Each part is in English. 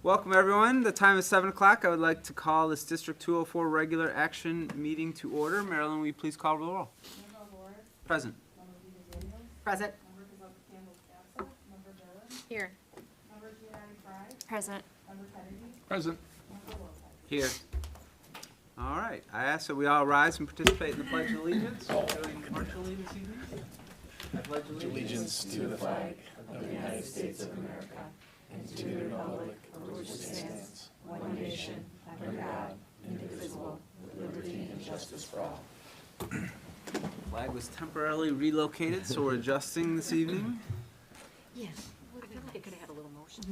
Welcome, everyone. The time is 7 o'clock. I would like to call this District 204 regular action meeting to order. Marilyn, will you please call the roll? Present. Present. Here. Present. Present. Here. All right. I ask that we all rise and participate in the Pledge of Allegiance. Shall we march allegiance this evening? I pledge Allegiance to the flag of the United States of America and to the republic for which it stands, one nation, under God, indivisible, with liberty and justice for all. The flag was temporarily relocated, so we're adjusting this evening. Yeah. I feel like it could have had a little motion.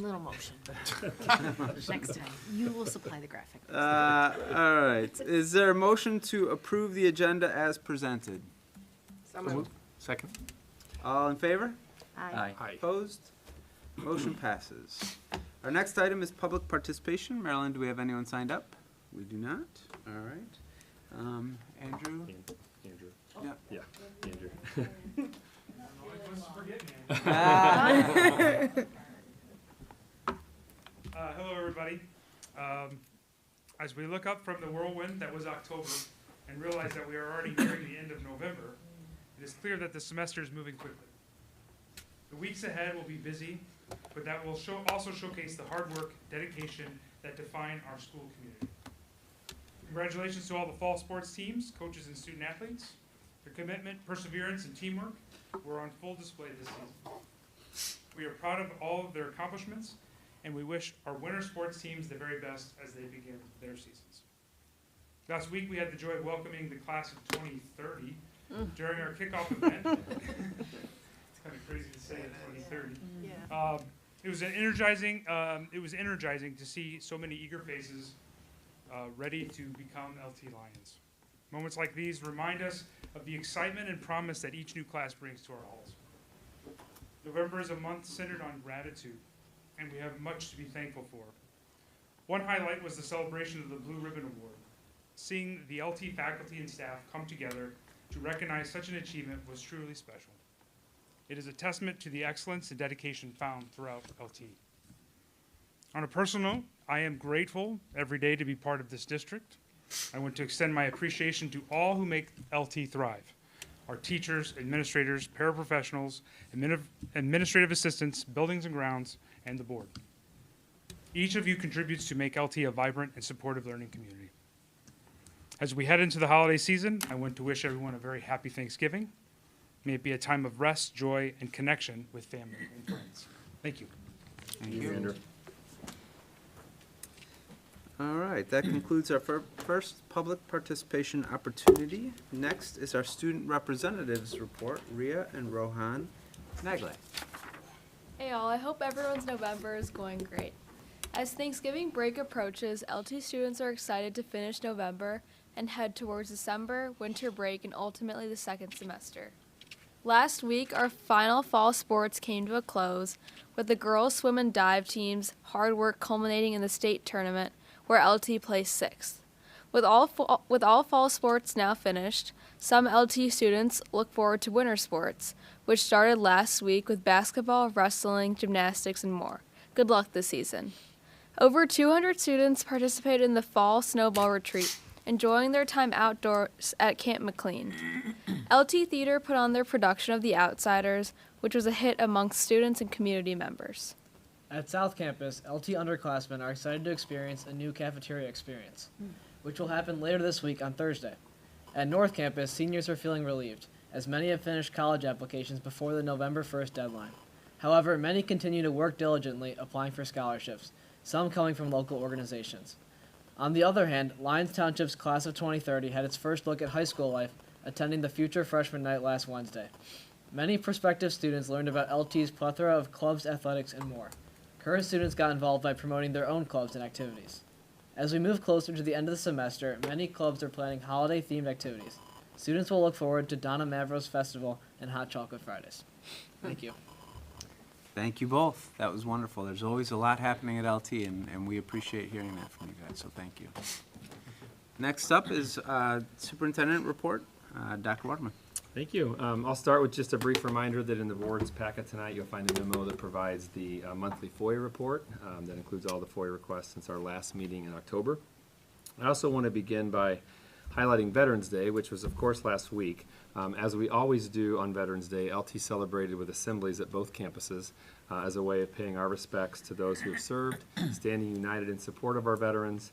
Next time. You will supply the graphic. All right. Is there a motion to approve the agenda as presented? So moved. Second. All in favor? Aye. Aye. Opposed? Motion passes. Our next item is public participation. Marilyn, do we have anyone signed up? We do not. All right. Andrew? Andrew. Yeah. Yeah, Andrew. Hello, everybody. As we look up from the whirlwind that was October and realize that we are already nearing the end of November, it is clear that the semester is moving quickly. The weeks ahead will be busy, but that will also showcase the hard work, dedication that define our school community. Congratulations to all the fall sports teams, coaches, and student athletes. Their commitment, perseverance, and teamwork were on full display this season. We are proud of all of their accomplishments, and we wish our winter sports teams the very best as they begin their seasons. Last week, we had the joy of welcoming the class of 2030 during our kickoff event. It's kind of crazy to say in 2030. Yeah. It was energizing to see so many eager faces ready to become LT Lions. Moments like these remind us of the excitement and promise that each new class brings to our halls. November is a month centered on gratitude, and we have much to be thankful for. One highlight was the celebration of the Blue Ribbon Award. Seeing the LT faculty and staff come together to recognize such an achievement was truly special. It is a testament to the excellence and dedication found throughout LT. On a personal note, I am grateful every day to be part of this district. I want to extend my appreciation to all who make LT thrive. Our teachers, administrators, paraprofessionals, administrative assistants, buildings and grounds, and the board. Each of you contributes to make LT a vibrant and supportive learning community. As we head into the holiday season, I want to wish everyone a very happy Thanksgiving. May it be a time of rest, joy, and connection with family and friends. Thank you. Thank you. Andrew. All right, that concludes our first public participation opportunity. Next is our student representatives report, Ria and Rohan Nagle. Hey all, I hope everyone's November is going great. As Thanksgiving break approaches, LT students are excited to finish November and head towards December, winter break, and ultimately the second semester. Last week, our final fall sports came to a close, with the girls swim and dive teams' hard work culminating in the state tournament, where LT placed 6th. With all fall sports now finished, some LT students look forward to winter sports, which started last week with basketball, wrestling, gymnastics, and more. Good luck this season. Over 200 students participated in the fall snowball retreat, enjoying their time outdoors at Camp McLean. LT Theater put on their production of The Outsiders, which was a hit amongst students and community members. At South Campus, LT underclassmen are excited to experience a new cafeteria experience, which will happen later this week on Thursday. At North Campus, seniors are feeling relieved, as many have finished college applications before the November 1st deadline. However, many continue to work diligently applying for scholarships, some coming from local organizations. On the other hand, Lyons Township's class of 2030 had its first look at high school life, attending the Future Freshman Night last Wednesday. Many prospective students learned about LT's plethora of clubs, athletics, and more. Current students got involved by promoting their own clubs and activities. As we move closer to the end of the semester, many clubs are planning holiday-themed activities. Students will look forward to Donna Mavro's Festival and Hot Chocolate Fridays. Thank you. Thank you both. That was wonderful. There's always a lot happening at LT, and we appreciate hearing that from you guys, so thank you. Next up is Superintendent Report. Dr. Waterman. Thank you. I'll start with just a brief reminder that in the board's packet tonight, you'll find a memo that provides the monthly FOIA report that includes all the FOIA requests since our last meeting in October. I also want to begin by highlighting Veterans Day, which was, of course, last week. As we always do on Veterans Day, LT celebrated with assemblies at both campuses as a way of paying our respects to those who have served, standing united in support of our veterans.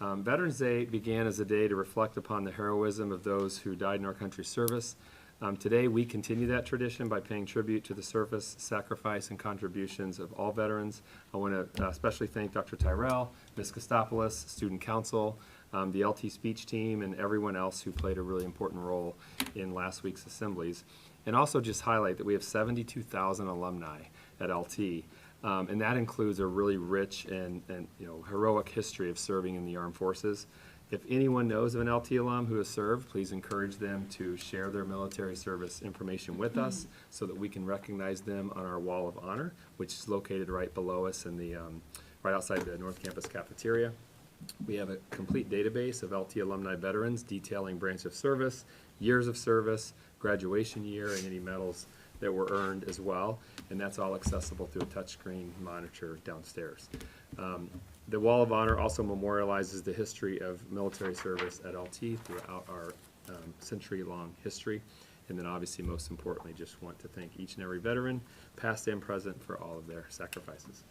Veterans Day began as a day to reflect upon the heroism of those who died in our country's service. Today, we continue that tradition by paying tribute to the service, sacrifice, and contributions of all veterans. I want to especially thank Dr. Tyrell, Ms. Kostopoulos, Student Council, the LT speech team, and everyone else who played a really important role in last week's assemblies. And also just highlight that we have 72,000 alumni at LT, and that includes a really rich and heroic history of serving in the armed forces. If anyone knows of an LT alum who has served, please encourage them to share their military service information with us so that we can recognize them on our wall of honor, which is located right below us in the right outside the North Campus cafeteria. We have a complete database of LT alumni veterans detailing branch of service, years of service, graduation year, and any medals that were earned as well, and that's all accessible through a touchscreen monitor downstairs. The Wall of Honor also memorializes the history of military service at LT throughout our century-long history. And then obviously, most importantly, just want to thank each and every veteran, past and present, for all of their sacrifices.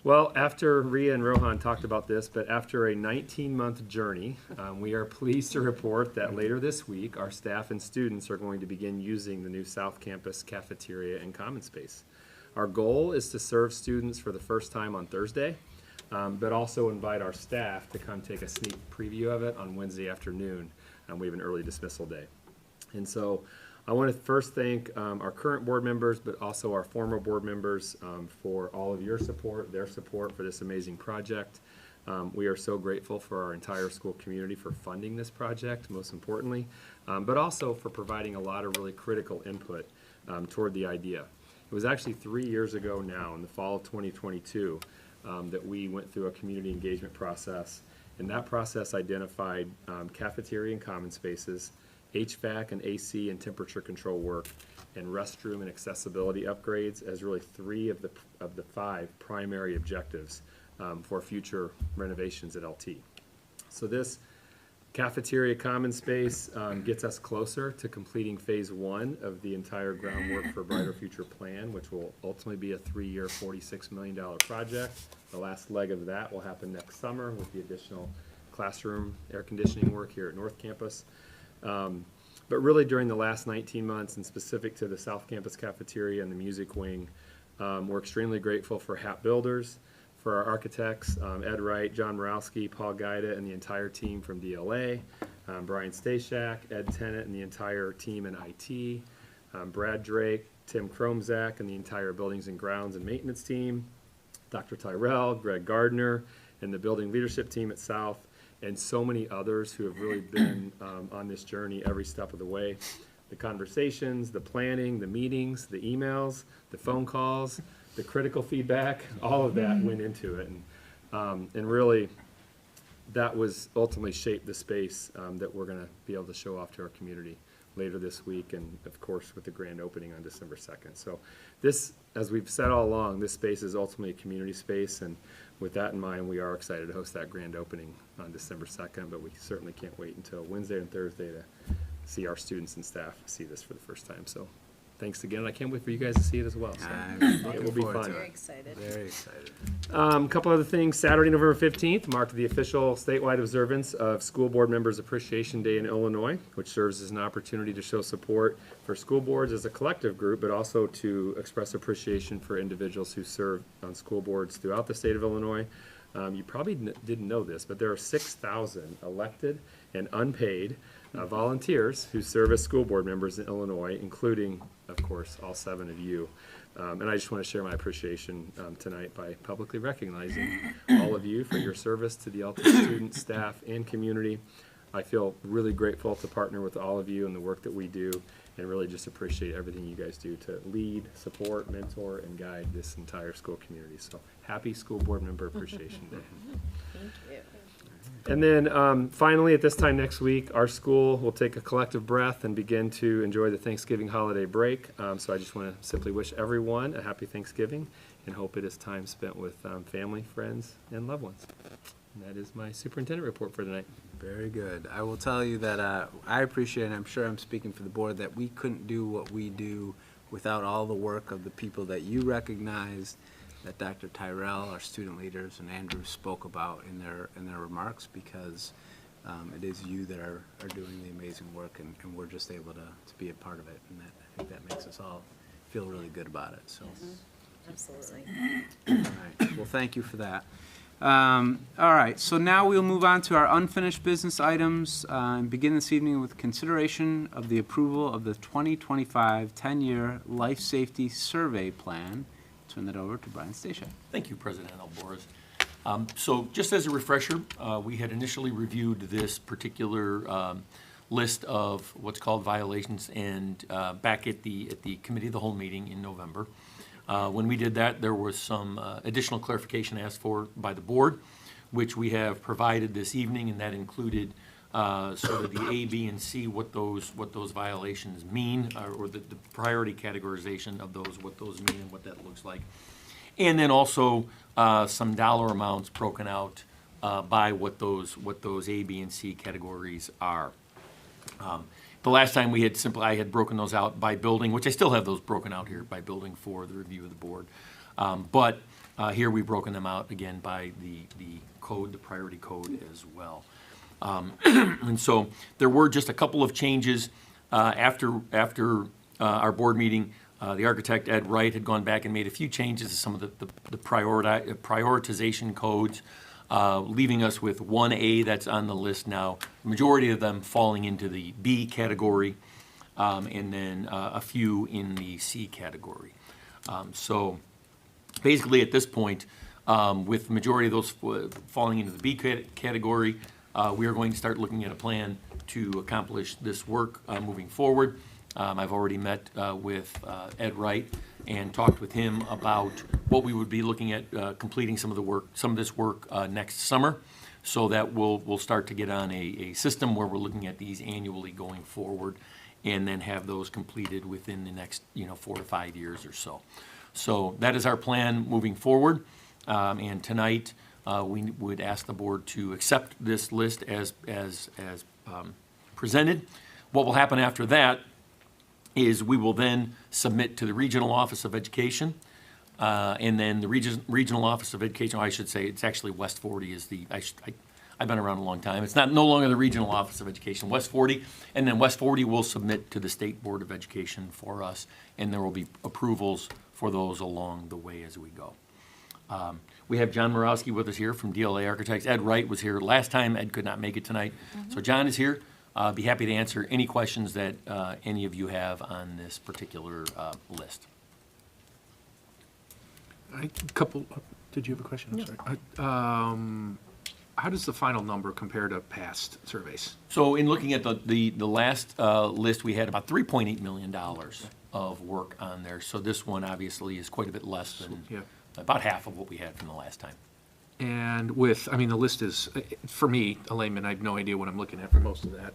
Well, after Rhea and Rohan talked about this, but after a 19-month journey, we are pleased to report that later this week, our staff and students are going to begin using the new South Campus cafeteria and common space. Our goal is to serve students for the first time on Thursday, but also invite our staff to come take a sneak preview of it on Wednesday afternoon. We have an early dismissal day. And so I want to first thank our current board members, but also our former board members for all of your support, their support for this amazing project. We are so grateful for our entire school community for funding this project, most importantly, but also for providing a lot of really critical input toward the idea. It was actually 3 years ago now, in the fall of 2022, that we went through a community engagement process, and that process identified cafeteria and common spaces, HVAC and AC and temperature control work, and restroom and accessibility upgrades as really 3 of the 5 primary objectives for future renovations at LT. So this cafeteria common space gets us closer to completing phase 1 of the entire Groundwork for a Brighter Future plan, which will ultimately be a 3-year, $46 million project. The last leg of that will happen next summer with the additional classroom air conditioning work here at North Campus. But really during the last 19 months, and specific to the South Campus cafeteria and the music wing, we're extremely grateful for HAP Builders, for our architects, Ed Wright, John Morowski, Paul Guida, and the entire team from DLA, Brian Stashak, Ed Tennant, and the entire team in IT, Brad Drake, Tim Kromzak, and the entire Buildings and Grounds and Maintenance team, Dr. Tyrell, Greg Gardner, and the building leadership team at South, and so many others who have really been on this journey every step of the way. The conversations, the planning, the meetings, the emails, the phone calls, the critical feedback, all of that went into it. And really, that was ultimately shaped the space that we're going to be able to show off to our community later this week, and of course with the grand opening on December 2nd. So this, as we've said all along, this space is ultimately a community space, and with that in mind, we are excited to host that grand opening on December 2nd, but we certainly can't wait until Wednesday and Thursday to see our students and staff see this for the first time. So thanks again. I can't wait for you guys to see it as well. So it will be fun. Very excited. Very excited. A couple other things. Saturday, November 15th marked the official statewide observance of School Board Members Appreciation Day in Illinois, which serves as an opportunity to show support for school boards as a collective group, but also to express appreciation for individuals who serve on school boards throughout the state of Illinois. You probably didn't know this, but there are 6,000 elected and unpaid volunteers who serve as school board members in Illinois, including, of course, all 7 of you. And I just want to share my appreciation tonight by publicly recognizing all of you for your service to the LT students, staff, and community. I feel really grateful to partner with all of you in the work that we do, and really just appreciate everything you guys do to lead, support, mentor, and guide this entire school community. So happy School Board Member Appreciation Day. Thank you. And then finally, at this time next week, our school will take a collective breath and begin to enjoy the Thanksgiving holiday break. So I just want to simply wish everyone a happy Thanksgiving and hope it is time spent with family, friends, and loved ones. And that is my superintendent report for tonight. Very good. I will tell you that I appreciate, and I'm sure I'm speaking for the board, that we couldn't do what we do without all the work of the people that you recognized, that Dr. Tyrell, our student leaders, and Andrew spoke about in their remarks, because it is you that are doing the amazing work, and we're just able to be a part of it, and I think that makes us all feel really good about it. So, Absolutely. all right. Well, thank you for that. All right, so now we'll move on to our unfinished business items and begin this evening with consideration of the approval of the 2025 10-year Life Safety Survey Plan. Turn that over to Brian Stacia. Thank you, President Alboris. So just as a refresher, we had initially reviewed this particular list of what's called violations and back at the Committee of the Whole meeting in November. When we did that, there was some additional clarification asked for by the board, which we have provided this evening, and that included sort of the A, B, and C, what those violations mean, or the priority categorization of those, what those mean and what that looks like. And then also some dollar amounts broken out by what those A, B, and C categories are. The last time I had broken those out by building, which I still have those broken out here by building for the review of the board. But here we've broken them out again by the code, the priority code as well. And so there were just a couple of changes after our board meeting. The architect, Ed Wright, had gone back and made a few changes to some of the prioritization codes, leaving us with 1A that's on the list now, the majority of them falling into the B category, and then a few in the C category. So basically at this point, with the majority of those falling into the B category, we are going to start looking at a plan to accomplish this work moving forward. I've already met with Ed Wright and talked with him about what we would be looking at completing some of this work next summer, so that we'll start to get on a system where we're looking at these annually going forward, and then have those completed within the next 4 to 5 years or so. So that is our plan moving forward, and tonight we would ask the board to accept this list as presented. What will happen after that is we will then submit to the Regional Office of Education, and then the Regional Office of Education, or I should say, it's actually West 40 is I've been around a long time. It's no longer the Regional Office of Education, West 40, and then West 40 will submit to the State Board of Education for us, and there will be approvals for those along the way as we go. We have John Morawski with us here from DLA Architects. Ed Wright was here last time. Ed could not make it tonight. So John is here. Be happy to answer any questions that any of you have on this particular list. Did you have a question? I'm sorry. How does the final number compare to past surveys? So in looking at the last list, we had about $3.8 million of work on there. So this one obviously is quite a bit less than about half of what we had from the last time. And the list is, for me, a layman, I have no idea what I'm looking at for most of that.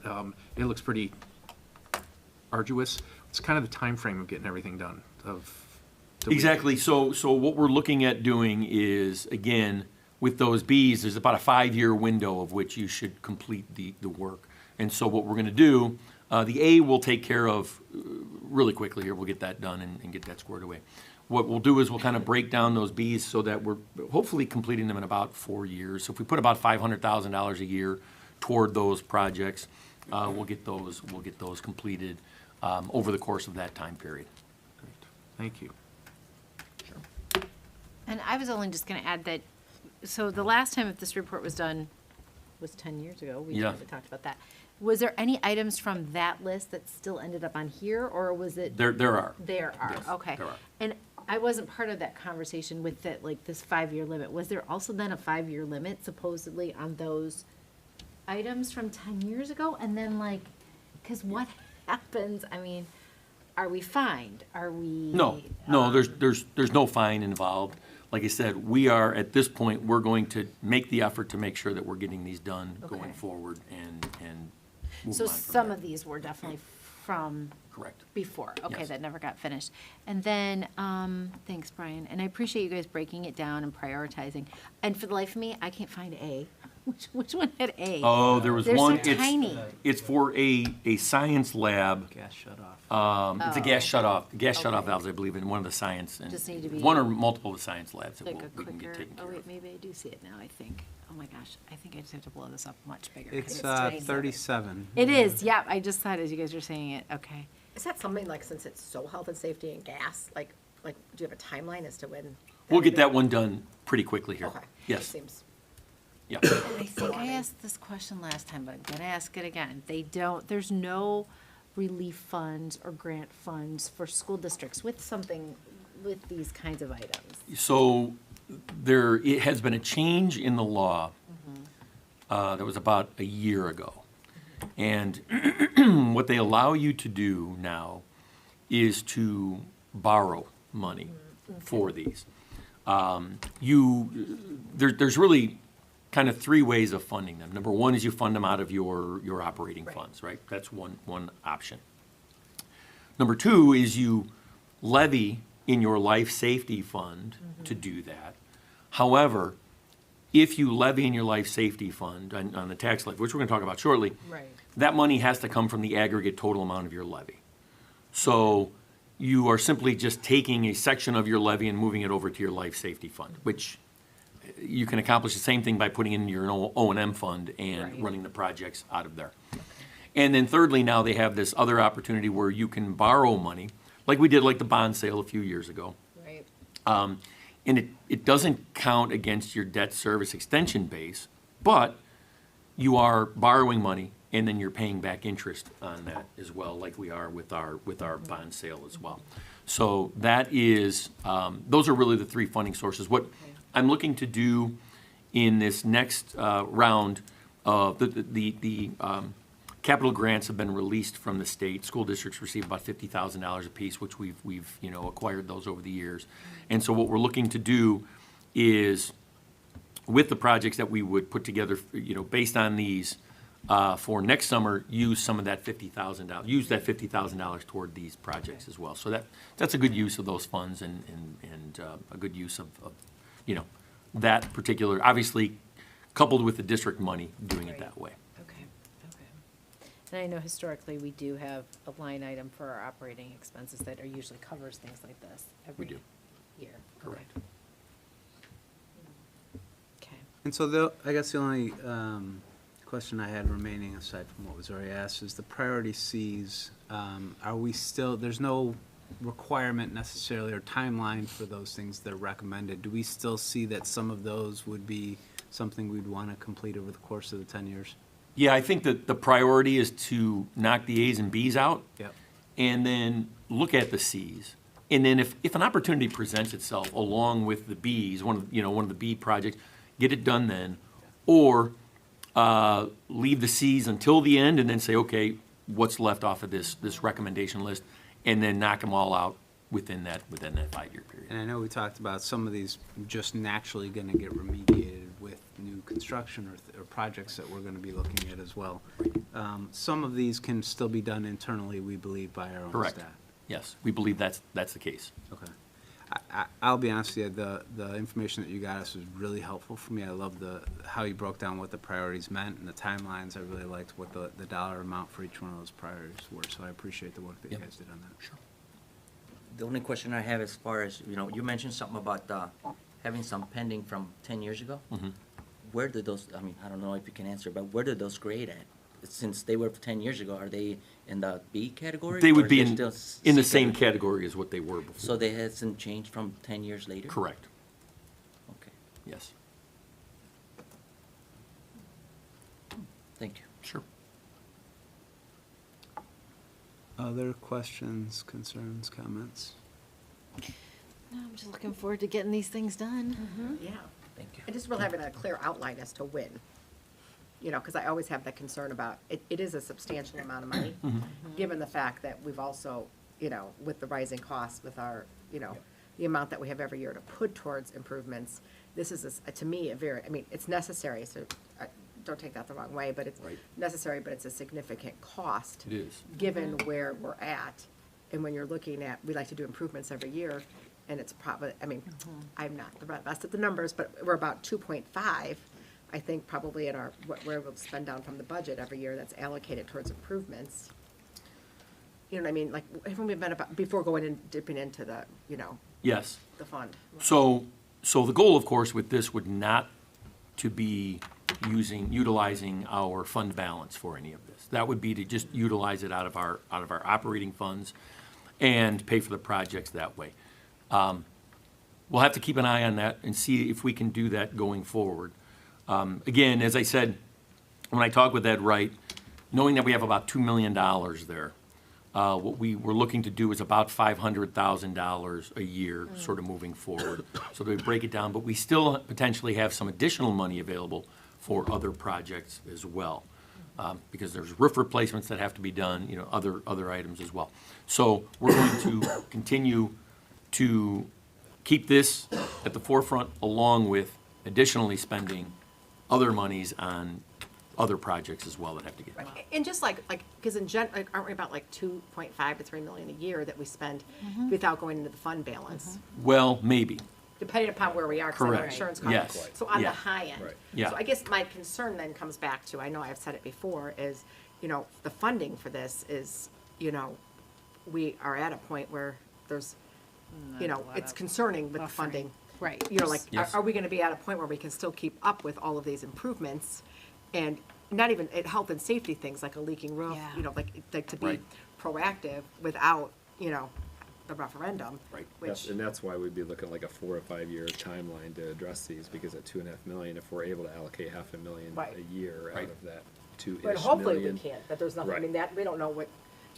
It looks pretty arduous. It's kind of the time frame of getting everything done. Exactly. So what we're looking at doing is, again, with those Bs, there's about a 5-year window of which you should complete the work. And so what we're going to do, the A will take care of really quickly here. We'll get that done and get that squared away. What we'll do is we'll kind of break down those Bs so that we're hopefully completing them in about 4 years. So if we put about $500,000 a year toward those projects, we'll get those completed over the course of that time period. Great. Thank you. Sure. And I was only just going to add that, so the last time that this report was done was 10 years ago. We talked about that. Was there any items from that list that still ended up on here, or was it? There are. There are, Yes, okay. there are. And I wasn't part of that conversation with that, like, this 5-year limit. Was there also then a 5-year limit supposedly on those items from 10 years ago? And then, like, because what happens, I mean, are we fined? Are we? No, there's no fine involved. like I said, we are, at this point, we're going to make the effort to make sure that we're getting these done going Okay. forward and move So on from some there. of these were definitely from Correct. before, okay, Yes. that never got finished. And then, thanks, Brian, and I appreciate you guys breaking it down and prioritizing. And for the life of me, I can't find A. Which one had A? Oh, there was They're one, so it's, tiny. it's for a science lab. Gas shut off. It's a gas shutoff, gas shutoff Okay. valves, I believe, in one of the science, and Just need to be one or multiple of the science labs that Like a we can get quicker, taken oh care wait, of. maybe I do see it now, I think. Oh my gosh, I think I just have to blow this up much bigger. 'cause It's tiny. 37. It is, yeah, I just thought as you guys were saying it, okay. Is that something like, since it's so health and safety and gas, like, do you have a timeline as to when? We'll would get be? that one done pretty quickly here. Okay. Yes, Seems, yeah. I think I asked this question last time, but I'm gonna ask it again. There's no relief funds or grant funds for school districts with these kinds of items. So it has been a change in the law that was about a year ago. And what they allow you to do now is to borrow money for these. There's really kind of three ways of funding them. Number one is you fund them out of your operating funds, right? That's one option. Number two is you levy in your life safety fund to do that. However, if you levy in your life safety fund on the tax levy, which we're going to talk about shortly, Right. that money has to come from the aggregate total amount of your levy. So you are simply just taking a section of your levy and moving it over to your life safety fund, which you can accomplish the same thing by putting it in your O&M fund and Right. running the projects out of there. And then thirdly, now they have this other opportunity where you can borrow money, like we did like the bond sale a few years ago. Right. And it doesn't count against your debt service extension base, but you are borrowing money and then you're paying back interest on that as well, like we are with our bond sale as well. So that is, those are really the three funding sources. What I'm looking to do in this next round of the capital grants have been released from the state. School districts receive about $50,000 apiece, which we've acquired those over the years. And so what we're looking to do is, with the projects that we would put together, based on these, for next summer, use some of that $50,000, use that $50,000 toward these projects as well. So that's a good use of those funds and a good use of that particular, obviously coupled with the district money, doing it that way. Okay, okay. And I know historically, we do have a line item for our operating expenses that usually covers things like this every do. year. Correct. Okay. And so I guess the only question I had remaining, aside from what was already asked, is the priority Cs. Are we still, there's no requirement necessarily or timeline for those things that are recommended. Do we still see that some of those would be something we'd want to complete over the course of the 10 years? Yeah, I think that the priority is to knock the A's and B's out. Yep. And then look at the C's. And then if an opportunity presents itself along with the B's, one of the B projects, get it done then. Or leave the C's until the end and then say, okay, what's left off of this recommendation list? And then knock them all out within that 5-year period. And I know we talked about some of these just naturally going to get remediated with new construction or projects that we're going to be looking at as well. Some of these can still be done internally, we believe, by our own Correct. staff. Yes, we believe that's the case. Okay. I'll be honest with you, the information that you got us was really helpful for me. I love how you broke down what the priorities meant and the timelines. I really liked what the dollar amount for each one of those priorities were, so I appreciate the work that you Yep. guys did on that. Sure. The only question I have as far as, you mentioned something about having some pending from 10 years ago. Mhm. Where did those, I don't know if you can answer, but where did those grade at? Since they were 10 years ago, are they in the B category? They or would is be they in still the C same category? category as what they were before. So they hasn't changed from 10 years later? Correct, Okay, yes. thank you. Sure. Other questions, concerns, comments? No, I'm just looking forward to getting these things done. yeah. Thank you. And just really having a clear outline as to when. Because I always have that concern about, it is a substantial amount of money, given the fact that we've also, with the rising costs with our, the amount that we have every year to put towards improvements, this is, to me, a very, I mean, it's necessary, so, don't take that the wrong way, but it's Right. necessary, but it's a significant cost. It is. Given where we're at, and when you're looking at, we like to do improvements every year, and it's probably, I mean, I'm not the best at the numbers, but we're about 2.5, I think, probably in our, what we're able to spend down from the budget every year that's allocated towards improvements. You know what I mean, like, haven't we been about, before going and dipping into the, you know, Yes. the fund? So the goal, of course, with this would not to be utilizing our fund balance for any of this. That would be to just utilize it out of our operating funds and pay for the projects that way. We'll have to keep an eye on that and see if we can do that going forward. Again, as I said, when I talked with Ed Wright, knowing that we have about $2 million there, what we were looking to do is about $500,000 a year, sort of moving forward. So we break it down, but we still potentially have some additional money available for other projects as well. Because there's roof replacements that have to be done, you know, other items as well. So we're going to continue to keep this at the forefront, along with additionally spending other monies on other projects as well that have to get done. And just like, because aren't we about like 2.5 to 3 million a year that we spend without going into the fund balance? Well, maybe. Depending upon where we are, because our Correct. insurance costs. Yes. So on the Yeah. high end. Right. Yeah. So I guess my concern then comes back to, I know I've said it before, is, you know, the funding for this is, you know, we are at a point where there's, you know, it's concerning with the funding. Right. You know, like, Yes. are we gonna be at a point where we can still keep up with all of these improvements? And not even, health and safety things, like a leaking roof, Yeah. you know, like to be Right. proactive without, you know, the referendum. Right. Which, And that's why we'd be looking at like a 4 or 5 year timeline to address these, because at 2.5 million, if we're able to allocate $500,000 Right. a year out Right. of that 2-ish but hopefully million. we can't, but there's nothing, I Right. mean, that, we don't know what,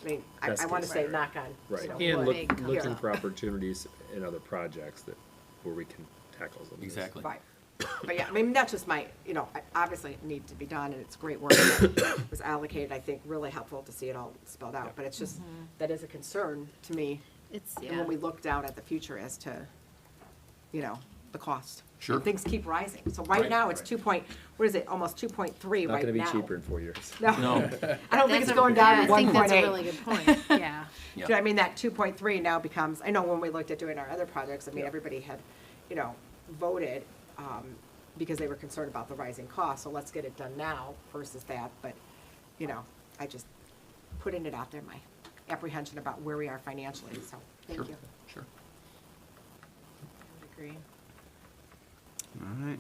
I mean, Best I wanna case. say Right. knock on, Right, you know, and wood Big here. looking for opportunities in other projects that, where we can tackle some of this. Exactly. Right. But yeah, I mean, that's just my, you know, obviously it needs to be done, and it's great work that was allocated, I think, really helpful to see it all spelled out, but it's just, that is a concern to me. It's, And when we look down at the future as to, you know, the cost. Sure. And things keep rising. So right Right. now, it's what is it, almost 2.3 Not right gonna now. be cheaper in 4 years. No, No. I don't think it's going down to I think that's a 1.8. really good point, yeah. Yeah. Do you know what I mean? That 2.3 now becomes, I know when we looked at doing our other projects, I mean, everybody had, you know, voted, because they were concerned about the rising costs, so let's get it done now versus that, but, you know, I just putting it out there, my apprehension about where we are financially, so, thank Sure. you. Sure. Agree. All right.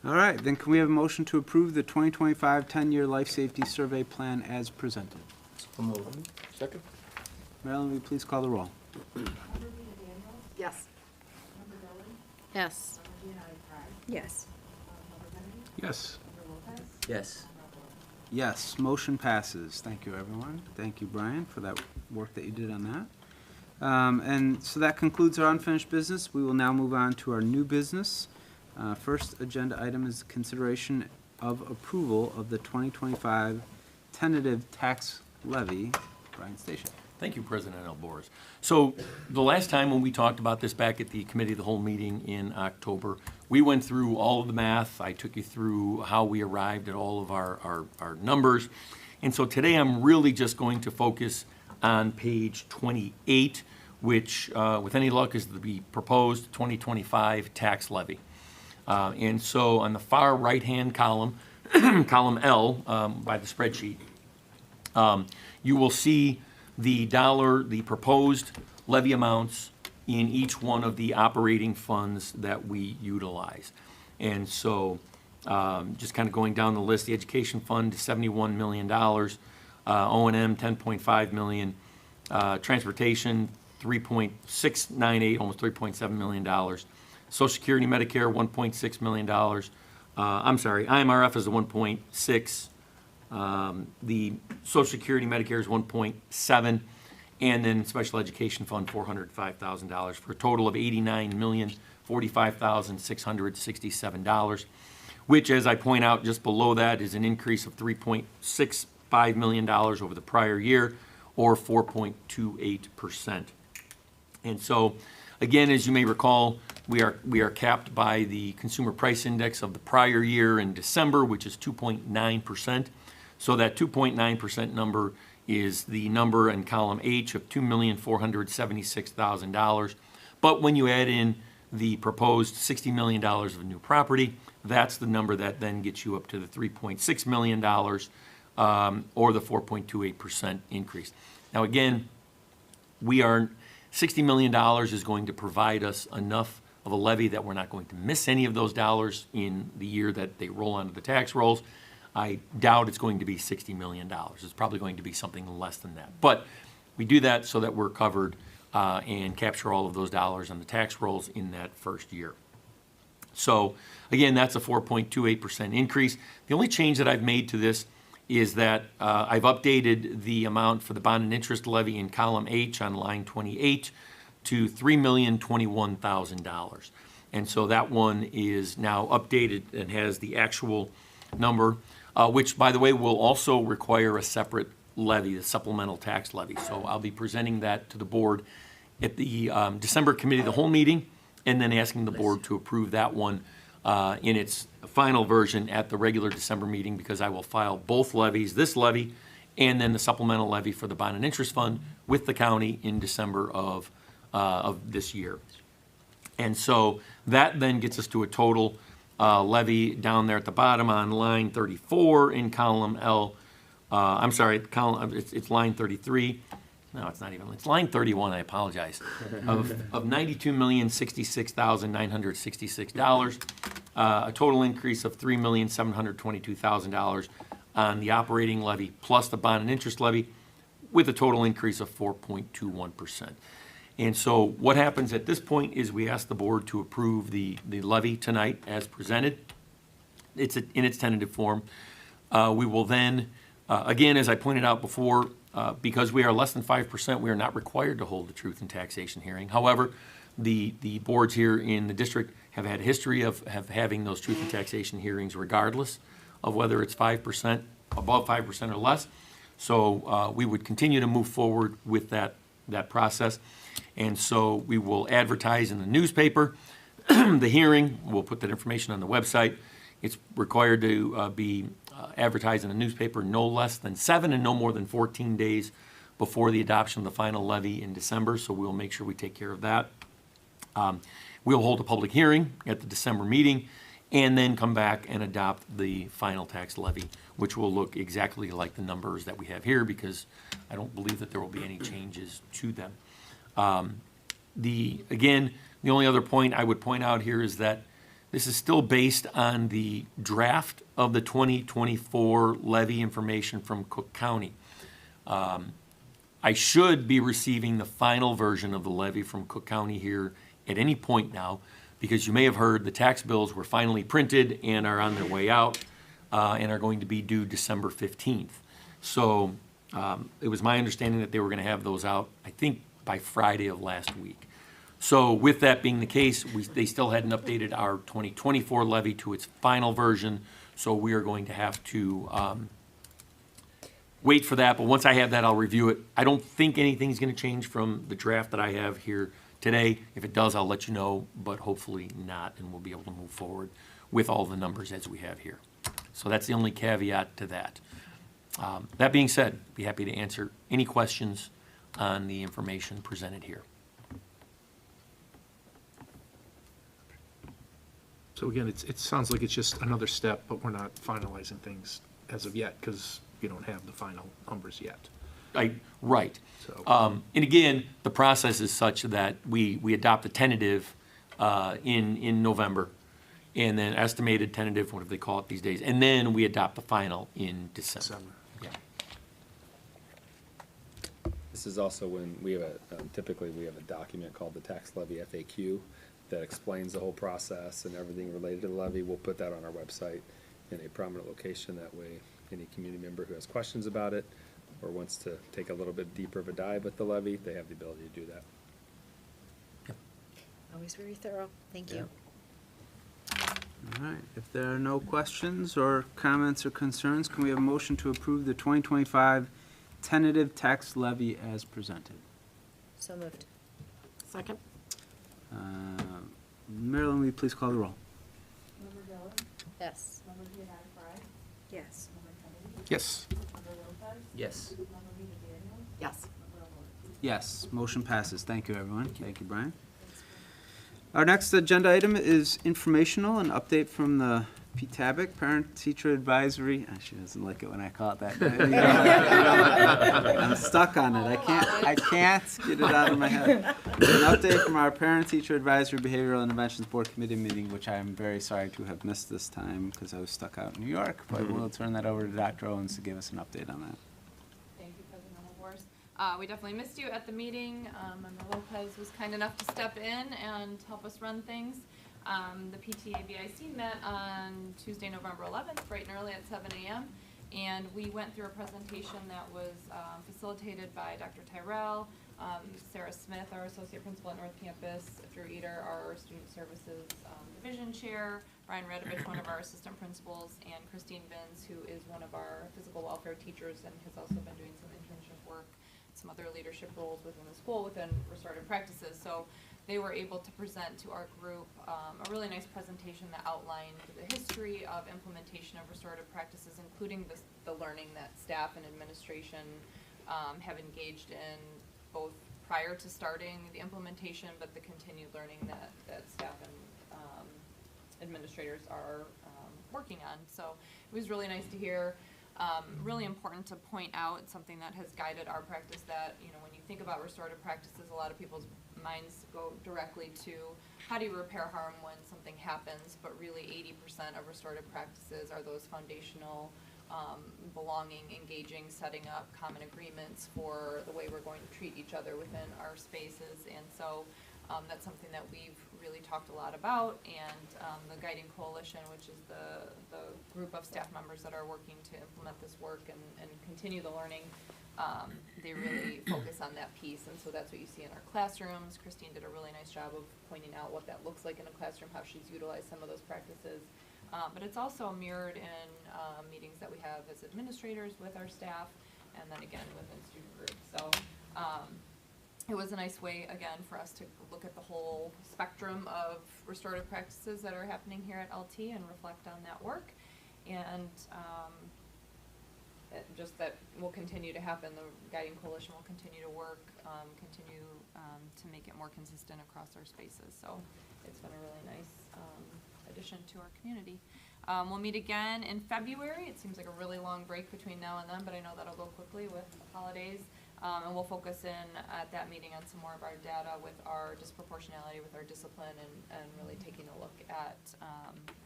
All right, then can we have a motion to approve the 2025 10-year life safety survey plan as presented? Second? Marilyn, will you please call the roll? Yes. Yes. Yes. Yes. Yes. Yes, motion passes. Thank you, everyone. Thank you, Brian, for that work that you did on that. And so that concludes our unfinished business. We will now move on to our new business. First agenda item is consideration of approval of the 2025 tentative tax levy. Brian Station. Thank you, President Alboris. So the last time when we talked about this back at the committee of the whole meeting in October, we went through all of the math. I took you through how we arrived at all of our numbers. And so today I'm really just going to focus on page 28, which, with any luck, is the proposed 2025 tax levy. And so on the far right-hand column, column L by the spreadsheet, you will see the proposed levy amounts in each one of the operating funds that we utilize. And so, just kind of going down the list, the education fund, $71 million, O&M, $10.5 million, transportation, $3.698, almost $3.7 million, Social Security, Medicare, $1.6 million. I'm sorry, IMRF is the 1.6. The Social Security, Medicare is 1.7, and then Special Education Fund, $405,000, for a total of $89,045,667, which, as I point out just below that, is an increase of $3.65 million over the prior year, or 4.28%. And so, again, as you may recall, we are capped by the Consumer Price Index of the prior year in December, which is 2.9%. So that 2.9% number is the number in column H of $2,476,000. But when you add in the proposed $60 million of new property, that's the number that then gets you up to the $3.6 million, or the 4.28% increase. Now, again, $60 million is going to provide us enough of a levy that we're not going to miss any of those dollars in the year that they roll onto the tax rolls. I doubt it's going to be $60 million. It's probably going to be something less than that. But we do that so that we're covered and capture all of those dollars on the tax rolls in that first year. So again, that's a 4.28% increase. The only change that I've made to this is that I've updated the amount for the bond and interest levy in column H on line 28 to $3,021,000. And so that one is now updated and has the actual number, which, by the way, will also require a separate levy, the supplemental tax levy. So I'll be presenting that to the board at the December committee of the whole meeting, and then asking the board to approve that one in its final version at the regular December meeting, because I will file both levies, this levy and then the supplemental levy for the bond and interest fund, with the county in December of this year. And so that then gets us to a total levy down there at the bottom on line 34 in column L. I'm sorry, it's line 33. No, it's not even. It's line 31. I apologize. Of $92,066,966, a total increase of $3,722,000 on the operating levy plus the bond and interest levy, with a total increase of 4.21%. And so what happens at this point is we ask the board to approve the levy tonight as presented. It's in its tentative form. We will then, again, as I pointed out before, because we are less than 5%, we are not required to hold a truth in taxation hearing. However, the boards here in the district have had a history of having those truth in taxation hearings regardless of whether it's 5%, above 5% or less. So we would continue to move forward with that process. And so we will advertise in the newspaper the hearing. We'll put that information on the website. It's required to be advertised in the newspaper no less than 7 and no more than 14 days before the adoption of the final levy in December. So we'll make sure we take care of that. We'll hold a public hearing at the December meeting and then come back and adopt the final tax levy, which will look exactly like the numbers that we have here, because I don't believe that there will be any changes to them. The only other point I would point out here is that this is still based on the draft of the 2024 levy information from Cook County. I should be receiving the final version of the levy from Cook County here at any point now, because you may have heard the tax bills were finally printed and are on their way out and are going to be due December 15th. So it was my understanding that they were going to have those out, I think, by Friday of last week. So with that being the case, they still hadn't updated our 2024 levy to its final version, so we are going to have to wait for that. But once I have that, I'll review it. I don't think anything's going to change from the draft that I have here today. If it does, I'll let you know, but hopefully not, and we'll be able to move forward with all the numbers as we have here. So that's the only caveat to that. That being said, be happy to answer any questions on the information presented here. So again, it sounds like it's just another step, but we're not finalizing things as of yet because we don't have the final numbers yet. Right. So- And again, the process is such that we adopt a tentative in November, and then estimated tentative, whatever they call it these days, and then we adopt the final in December. Yeah. This is also when we have typically we have a document called the tax levy FAQ that explains the whole process and everything related to the levy. We'll put that on our website in a prominent location. That way, any community member who has questions about it or wants to take a little bit deeper of a dive with the levy, they have the ability to do that. Always very thorough. Thank you. All right, if there are no questions or comments or concerns, can we have a motion to approve the 2025 tentative tax levy as presented? So moved. Second? Marilyn, will you please call the roll? Yes. Yes. Yes. Yes. Yes. Yes, motion passes. Thank you, everyone. Thank you, Brian. Our next agenda item is informational, an update from the PTABIC, Parent Teacher Advisory. She doesn't like it when I call it that. I'm stuck on it. I can't get it out of my head. An update from our Parent Teacher Advisory Behavioral Interventions Board Committee meeting, which I am very sorry to have missed this time because I was stuck out in New York, but we'll turn that over to Dr. Owens to give us an update on that. Thank you, President Elmore. We definitely missed you at the meeting. Member Lopez was kind enough to step in and help us run things. The PTABIC met on Tuesday, November 11th, bright and early at 7 a.m. And we went through a presentation that was facilitated by Dr. Tyrell, Sarah Smith, our Associate Principal at North Campus, Drew Eater, our Student Services Division Chair, Brian Redovich, one of our Assistant Principals, and Christine Vins, who is one of our Physical Welfare teachers and has also been doing some internship work, some other leadership roles within the school, within restorative practices. So they were able to present to our group a really nice presentation that outlined the history of implementation of restorative practices, including the learning that staff and administration have engaged in, both prior to starting the implementation, but the continued learning that staff and administrators are working on. So it was really nice to hear. Really important to point out something that has guided our practice, that, you know, when you think about restorative practices, a lot of people's minds go directly to how do you repair harm when something happens, but really 80% of restorative practices are those foundational, belonging, engaging, setting up common agreements for the way we're going to treat each other within our spaces. And so that's something that we've really talked a lot about, and the Guiding Coalition, which is the group of staff members that are working to implement this work and continue the learning, they really focus on that piece, and so that's what you see in our classrooms. Christine did a really nice job of pointing out what that looks like in a classroom, how she's utilized some of those practices. But it's also mirrored in meetings that we have as administrators with our staff, and then again within student groups. So it was a nice way, again, for us to look at the whole spectrum of restorative practices that are happening here at LT and reflect on that work. And just that will continue to happen. The Guiding Coalition will continue to work, continue to make it more consistent across our spaces. So it's been a really nice addition to our community. We'll meet again in February. It seems like a really long break between now and then, but I know that'll go quickly with the holidays. And we'll focus in at that meeting on some more of our data with our disproportionality, with our discipline, and really taking a look at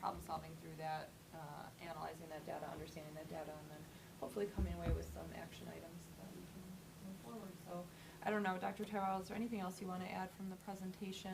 problem solving through that, analyzing that data, understanding that data, and then hopefully coming away with some action items that we can move forward. So I don't know, Dr. Tyrell, is there anything else you want to add from the presentation?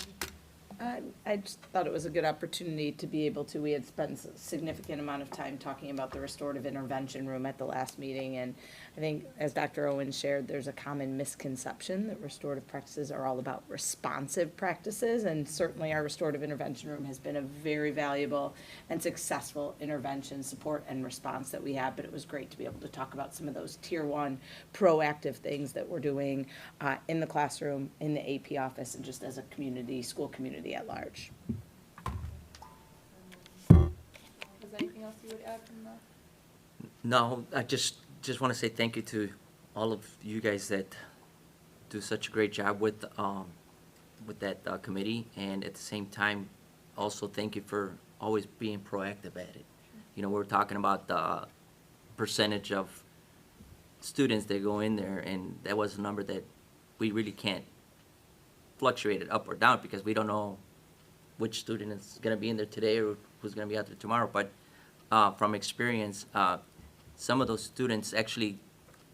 I just thought it was a good opportunity to be able to, we had spent a significant amount of time talking about the restorative intervention room at the last meeting, and I think, as Dr. Owen shared, there's a common misconception that restorative practices are all about responsive practices, and certainly our restorative intervention room has been a very valuable and successful intervention, support, and response that we have, but it was great to be able to talk about some of those tier one proactive things that we're doing in the classroom, in the AP office, and just as a community, school community at large. Is there anything else you would add from that? No, I just want to say thank you to all of you guys that do such a great job with that committee, and at the same time, also thank you for always being proactive at it. You know, we're talking about the percentage of students that go in there, and that was a number that we really can't fluctuate it up or down because we don't know which student is going to be in there today or who's going to be out there tomorrow. But from experience, some of those students actually,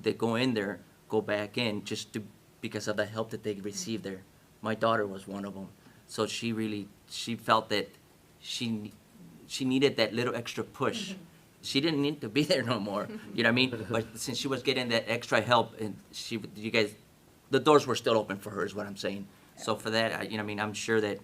they go in there, go back in just because of the help that they received there. My daughter was one of them. So she felt that she needed that little extra push. She didn't need to be there no more, you know what I mean? But since she was getting that extra help, and the doors were still open for her, is what I'm saying. So for that, you know, I mean, I'm sure that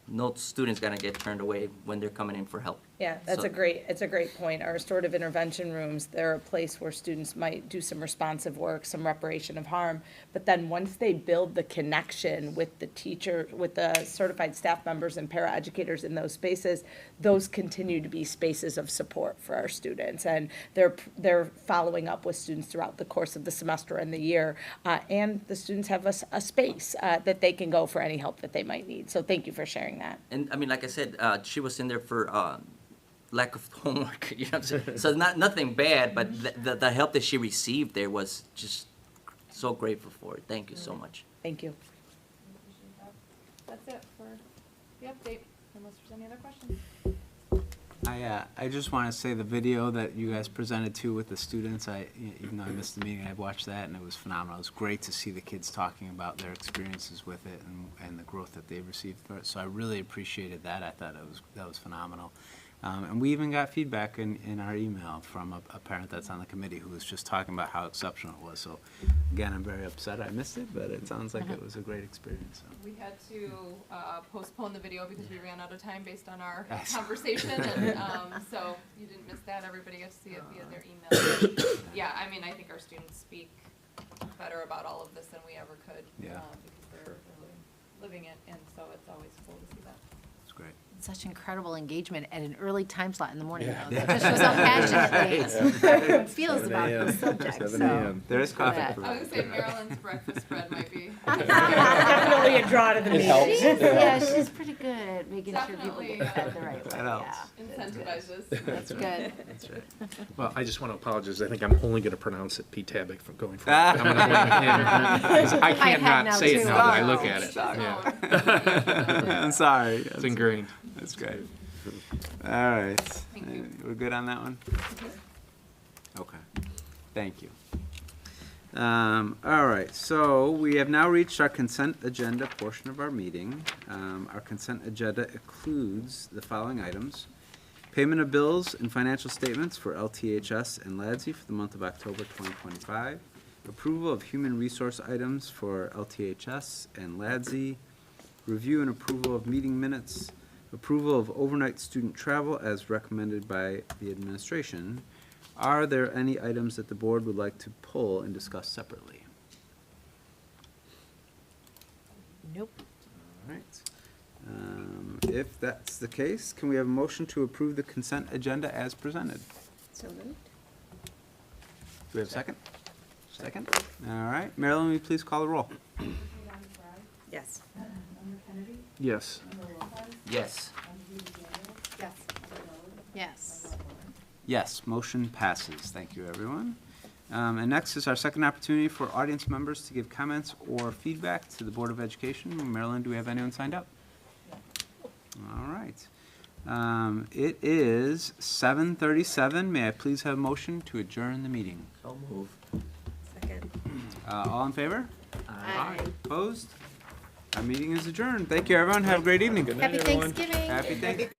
no student's gonna get turned away when they're coming in for help. Yeah, that's So- it's a great point. Our restorative intervention rooms, they're a place where students might do some responsive work, some reparation of harm, but then once they build the connection with the teacher, with the certified staff members and paraeducators in those spaces, those continue to be spaces of support for our students. And they're following up with students throughout the course of the semester and the year. And the students have a space that they can go for any help that they might need. So thank you for sharing that. And I mean, like I said, she was in there for lack of homework. You know what I'm saying? So nothing bad, but the help that she received there was just so grateful for it. Thank you so much. Thank you. That's it for the update, unless there's any other questions. I just want to say the video that you guys presented too with the students, even though I missed the meeting, I watched that and it was phenomenal. It was great to see the kids talking about their experiences with it and the growth that they've received for it. So I really appreciated that. I thought that was phenomenal. And we even got feedback in our email from a parent that's on the committee who was just talking about how exceptional it was. So again, I'm very upset I missed it, but it sounds like it was a great experience. So. We had to postpone the video because we ran out of time based on our Yes. conversation, and so you didn't miss that. Everybody got to see it via their email. Yeah, I mean, I think our students speak better about all of this than we ever could. Yeah. Because they're living it, and so it's always cool to see that. It's great. Such incredible engagement at an early time slot in the morning, though. That just shows how passionately everyone feels about the subject, so. There is coffee. Yeah. for I was that. gonna say Marilyn's breakfast spread might be. Definitely a draw to the meeting. Yeah, she's pretty good at making sure people Definitely, get fed the right way, That helps. yeah. Incentivizes. That's good. That's right. Well, I just want to apologize. I think I'm only going to pronounce it Pete Tabick from going forward. I'm gonna blame him. I can't have not now, say it too. now that I look at it. Sorry. Yeah. I'm sorry. It's ingrained. That's great. All right. Thank you. We're good on that one? Okay. Thank you. All right, so we have now reached our consent agenda portion of our meeting. Our consent agenda includes the following items: payment of bills and financial statements for LTHS and LADSI for the month of October 2025, approval of human resource items for LTHS and LADSI, review and approval of meeting minutes, approval of overnight student travel as recommended by the administration. Are there any items that the board would like to pull and discuss separately? Nope. All right. If that's the case, can we have a motion to approve the consent agenda as presented? So moved. Do we have a second? Second. All right. Marilyn, will you please call the roll? Yes. Yes. Yes. Yes. Yes. Yes, motion passes. Thank you, everyone. And next is our second opportunity for audience members to give comments or feedback to the Board of Education. Marilyn, do we have anyone signed up? All right. It is 7:37. May I please have a motion to adjourn the meeting? So move. Second. All in favor? Aye. Opposed? Our meeting is adjourned. Thank you, everyone. Have a great evening. Happy Thanksgiving. Happy Thanksgiving.